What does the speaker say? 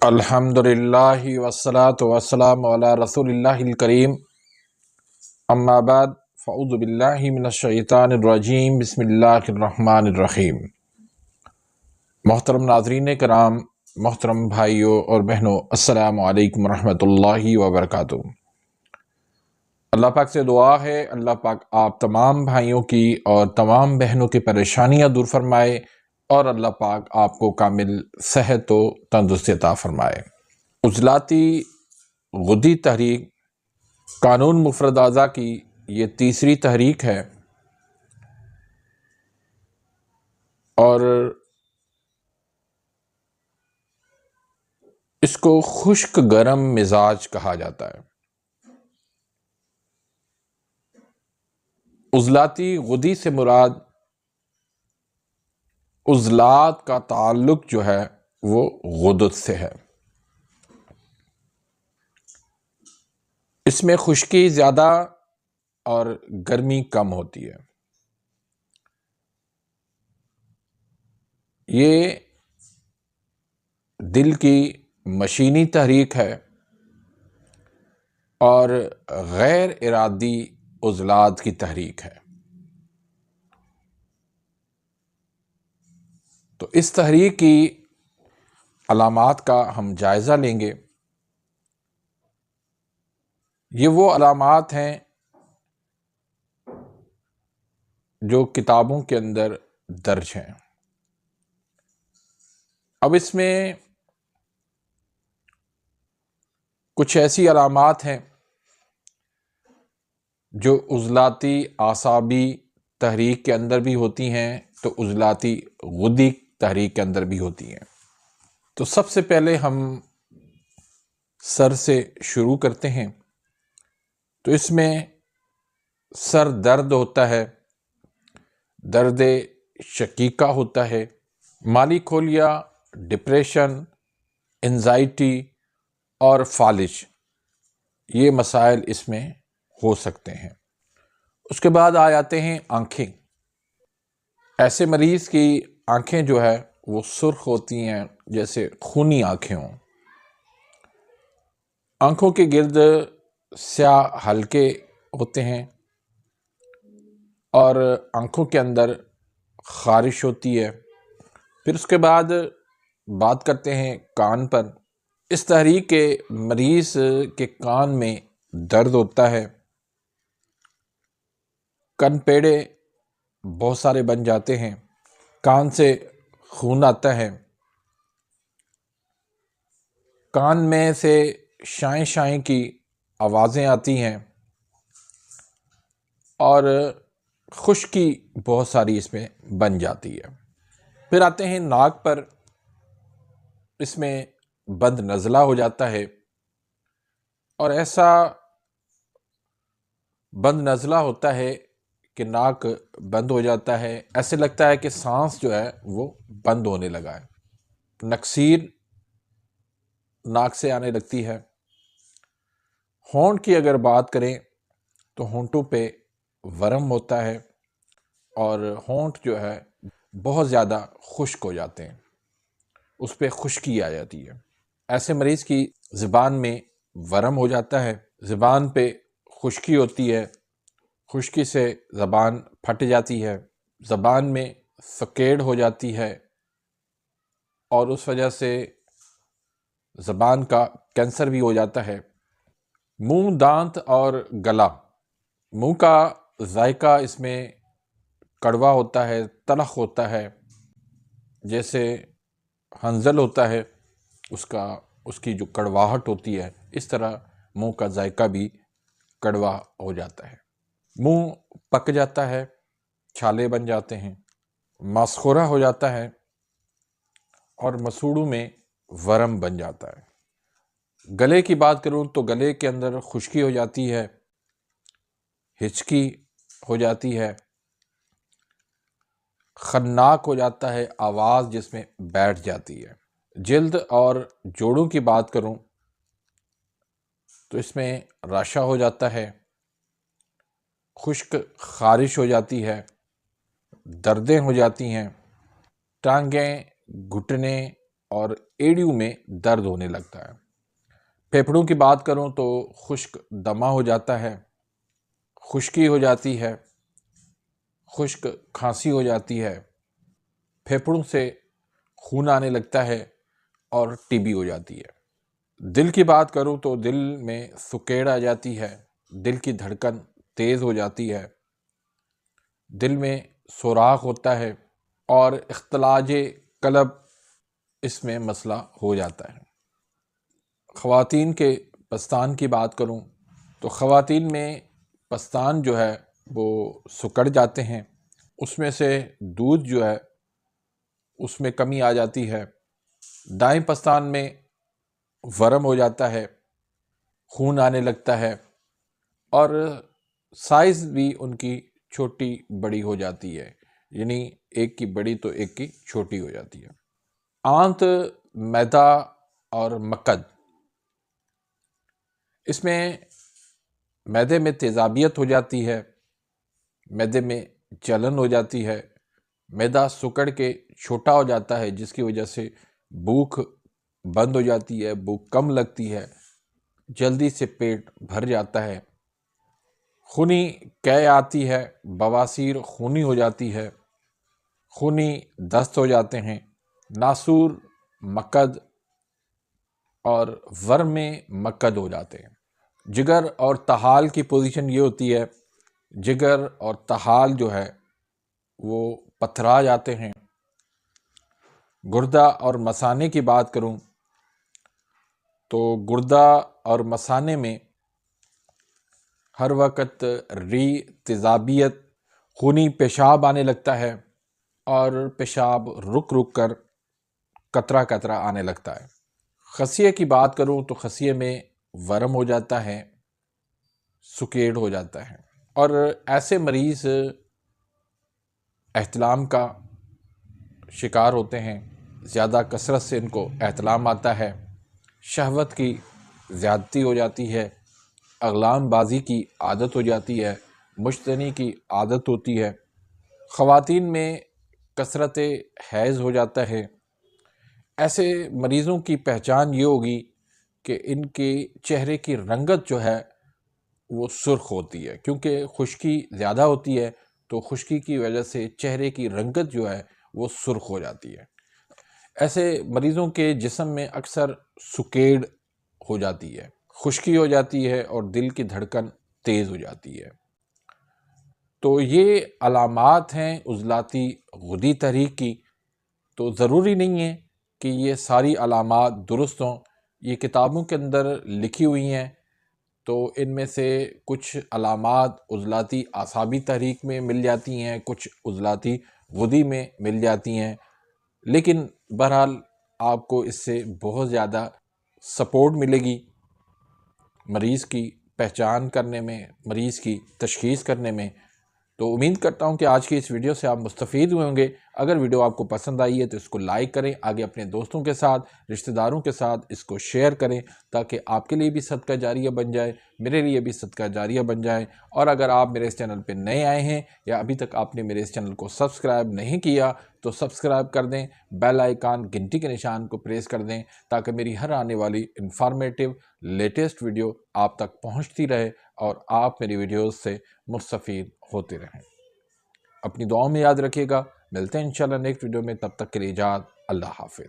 الحمدللہ والصلاة والسلام علی رسول اللہ الکریم، اما بعد فاعوذ باللہ من الشیطان الرجیم، بسم اللہ الرحمن الرحیم۔ محترم ناظرین کرام، محترم بھائیوں اور بہنوں، السلام علیکم ورحمۃ اللہ وبرکاتہ۔ اللہ پاک سے دعا ہے اللہ پاک آپ تمام بھائیوں کی اور تمام بہنوں کی پریشانیاں دور فرمائے، اور اللہ پاک آپ کو کامل صحت و تندرستی عطا فرمائے۔ عضلاتی غدی تحریک قانون مفرد اعضاء کی یہ تیسری تحریک ہے، اور اس کو خشک گرم مزاج کہا جاتا ہے۔ عضلاتی غدی سے مراد عضلات کا تعلق جو ہے وہ غدد سے ہے۔ اس میں خشکی زیادہ اور گرمی کم ہوتی ہے۔ یہ دل کی مشینی تحریک ہے اور غیر ارادی عضلات کی تحریک ہے۔ تو اس تحریک کی علامات کا ہم جائزہ لیں گے۔ یہ وہ علامات ہیں جو کتابوں کے اندر درج ہیں۔ اب اس میں کچھ ایسی علامات ہیں جو عضلاتی اعصابی تحریک کے اندر بھی ہوتی ہیں، تو عضلاتی غدی تحریک کے اندر بھی ہوتی ہیں۔ تو سب سے پہلے ہم سر سے شروع کرتے ہیں۔ تو اس میں سر درد ہوتا ہے، درد شقیقہ ہوتا ہے، مالی کھولیا، ڈپریشن، انزائٹی اور فالج، یہ مسائل اس میں ہو سکتے ہیں۔ اس کے بعد آ جاتے ہیں آنکھیں۔ ایسے مریض کی آنکھیں جو ہے وہ سرخ ہوتی ہیں، جیسے خونی آنکھیں ہوں۔ آنکھوں کے گرد سیاہ حلقے ہوتے ہیں، اور آنکھوں کے اندر خارش ہوتی ہے۔ پھر اس کے بعد بات کرتے ہیں کان پر۔ اس تحریک کے مریض کے کان میں درد ہوتا ہے، کن پیڑے بہت سارے بن جاتے ہیں، کان سے خون آتا ہے، کان میں سے شائیں شائیں کی آوازیں آتی ہیں، اور خشکی بہت ساری اس میں بن جاتی ہے۔ پھر آتے ہیں ناک پر۔ اس میں بند نزلہ ہو جاتا ہے، اور ایسا بند نزلہ ہوتا ہے کہ ناک بند ہو جاتا ہے، ایسے لگتا ہے کہ سانس جو ہے وہ بند ہونے لگا ہے۔ نکسیر ناک سے آنے لگتی ہے۔ ہونٹ کی اگر بات کریں تو ہونٹوں پہ ورم ہوتا ہے، اور ہونٹ جو ہے بہت زیادہ خشک ہو جاتے ہیں، اس پہ خشکی آ جاتی ہے۔ ایسے مریض کی زبان میں ورم ہو جاتا ہے، زبان پہ خشکی ہوتی ہے، خشکی سے زبان پھٹ جاتی ہے، زبان میں فکیڑ ہو جاتی ہے، اور اس وجہ سے زبان کا کینسر بھی ہو جاتا ہے۔ منہ، دانت اور گلا۔ منہ کا ذائقہ اس میں کڑوا ہوتا ہے، تلخ ہوتا ہے، جیسے ہنزل ہوتا ہے، اس کی جو کڑواہٹ ہوتی ہے، اس طرح منہ کا ذائقہ بھی کڑوا ہو جاتا ہے۔ منہ پک جاتا ہے، چھالے بن جاتے ہیں، ماسخورا ہو جاتا ہے، اور مسوڑوں میں ورم بن جاتا ہے۔ گلے کی بات کروں تو گلے کے اندر خشکی ہو جاتی ہے، ہچکی ہو جاتی ہے، خناق ہو جاتا ہے، آواز جس میں بیٹھ جاتی ہے۔ جلد اور جوڑوں کی بات کروں تو اس میں راشا ہو جاتا ہے، خشک خارش ہو جاتی ہے، دردیں ہو جاتی ہیں، ٹانگیں، گھٹنے اور ایڑیوں میں درد ہونے لگتا ہے۔ پھیپھڑوں کی بات کروں تو خشک دمہ ہو جاتا ہے، خشکی ہو جاتی ہے، خشک کھانسی ہو جاتی ہے، پھیپھڑوں سے خون آنے لگتا ہے اور ٹی بی ہو جاتی ہے۔ دل کی بات کروں تو دل میں سکیڑ آ جاتی ہے، دل کی دھڑکن تیز ہو جاتی ہے، دل میں سوراخ ہوتا ہے اور اختلاج قلب اس میں مسئلہ ہو جاتا ہے۔ خواتین کے پستان کی بات کروں تو خواتین میں پستان جو ہے وہ سکڑ جاتے ہیں، اس میں سے دودھ جو ہے اس میں کمی آ جاتی ہے، دائیں پستان میں ورم ہو جاتا ہے، خون آنے لگتا ہے اور سائز بھی ان کی چھوٹی بڑی ہو جاتی ہے، یعنی ایک کی بڑی تو ایک کی چھوٹی ہو جاتی ہے۔ آنت، میدا اور مکد، اس میں معدے میں تیزابیت ہو جاتی ہے، معدے میں جلن ہو جاتی ہے، معدہ سکڑ کے چھوٹا ہو جاتا ہے جس کی وجہ سے بھوک بند ہو جاتی ہے، بھوک کم لگتی ہے، جلدی سے پیٹ بھر جاتا ہے، خونی قے آتی ہے، بواسیر خونی ہو جاتی ہے، خونی دست ہو جاتے ہیں، ناسور، مکد اور ورم میں مکد ہو جاتے ہیں۔ جگر اور طحال کی پوزیشن یہ ہوتی ہے، جگر اور طحال جو ہے وہ پتھرا جاتے ہیں۔ گردہ اور مثانے کی بات کروں تو گردہ اور مثانے میں ہر وقت ری، تیزابیت، خونی پیشاب آنے لگتا ہے اور پیشاب رک رک کر قطرہ قطرہ آنے لگتا ہے۔ خصیے کی بات کروں تو خصیے میں ورم ہو جاتا ہے، سکیڑ ہو جاتا ہے اور ایسے مریض احتلام کا شکار ہوتے ہیں، زیادہ کثرت سے ان کو احتلام آتا ہے، شہوت کی زیادتی ہو جاتی ہے، اغلام بازی کی عادت ہو جاتی ہے، مشتنی کی عادت ہوتی ہے، خواتین میں کثرت حیض ہو جاتا ہے۔ ایسے مریضوں کی پہچان یہ ہوگی کہ ان کے چہرے کی رنگت جو ہے وہ سرخ ہوتی ہے، کیونکہ خشکی زیادہ ہوتی ہے تو خشکی کی وجہ سے چہرے کی رنگت جو ہے وہ سرخ ہو جاتی ہے۔ ایسے مریضوں کے جسم میں اکثر سکیڑ ہو جاتی ہے، خشکی ہو جاتی ہے اور دل کی دھڑکن تیز ہو جاتی ہے۔ تو یہ علامات ہیں عضلاتی غدی تحریک کی۔ تو ضروری نہیں ہے کہ یہ ساری علامات درست ہوں، یہ کتابوں کے اندر لکھی ہوئی ہیں، تو ان میں سے کچھ علامات عضلاتی اعصابی تحریک میں مل جاتی ہیں، کچھ عضلاتی غدی میں مل جاتی ہیں، لیکن بہرحال آپ کو اس سے بہت زیادہ سپورٹ ملے گی مریض کی پہچان کرنے میں، مریض کی تشخیص کرنے میں۔ تو امید کرتا ہوں کہ آج کی اس ویڈیو سے آپ مستفید ہوئے ہوں گے۔ اگر ویڈیو آپ کو پسند آئی ہے تو اس کو لائک کریں، آگے اپنے دوستوں کے ساتھ، رشتہ داروں کے ساتھ اس کو شیئر کریں تاکہ آپ کے لیے بھی صدقہ جاریہ بن جائے، میرے لیے بھی صدقہ جاریہ بن جائے۔ اور اگر آپ میرے اس چینل پہ نئے آئے ہیں یا ابھی تک آپ نے میرے اس چینل کو سبسکرائب نہیں کیا تو سبسکرائب کر دیں، بیل آئیکن گھنٹی کے نشان کو پریس کر دیں تاکہ میری ہر آنے والی انفارمیٹیو لیٹسٹ ویڈیو آپ تک پہنچتی رہے اور آپ میری ویڈیوز سے مستفید ہوتے رہیں۔ اپنی دعاؤں میں یاد رکھیے گا، ملتے ہیں انشاءاللہ نیکسٹ ویڈیو میں، تب تک کے لیے اجازت، اللہ حافظ۔